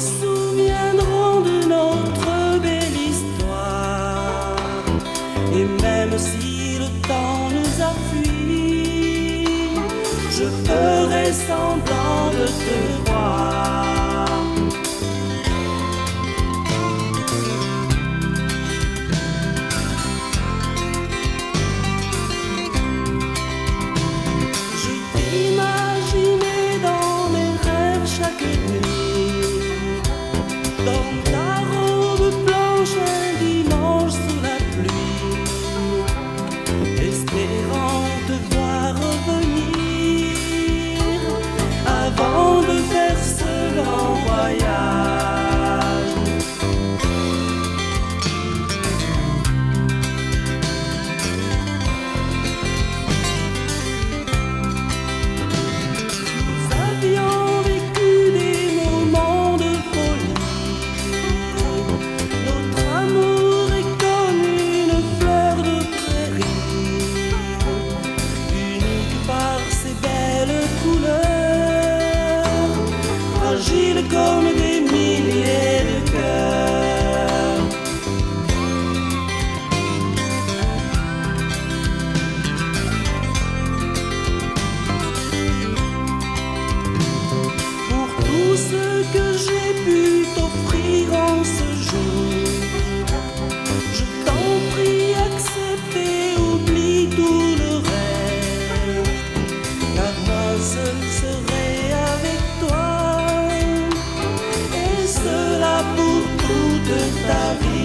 souviendront de notre belle histoire. Et même si le temps nous a fui, je ferai semblant de te voir. Je t'imaginais dans mes rêves chaque nuit, dans ta robe blanche un dimanche sous la pluie, espérant te voir revenir avant de faire ce grand voyage. Nous avions vécu des moments de folie. Notre amour est comme une fleur de prairie, unique par ses belles couleurs, fragile comme des milliers de cœurs. Pour tout ce que j'ai pu t'offrir en ce jour, je t'en prie, accepter, oublie tout le reste, car moi seul serai avec toi, et cela pour toute ta vie.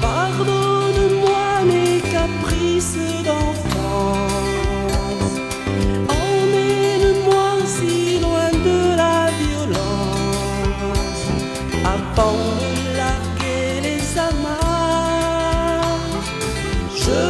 Pardonne-moi mes caprices d'enfance, emmène-moi si loin de la violence, avant de larguer les amarres. Je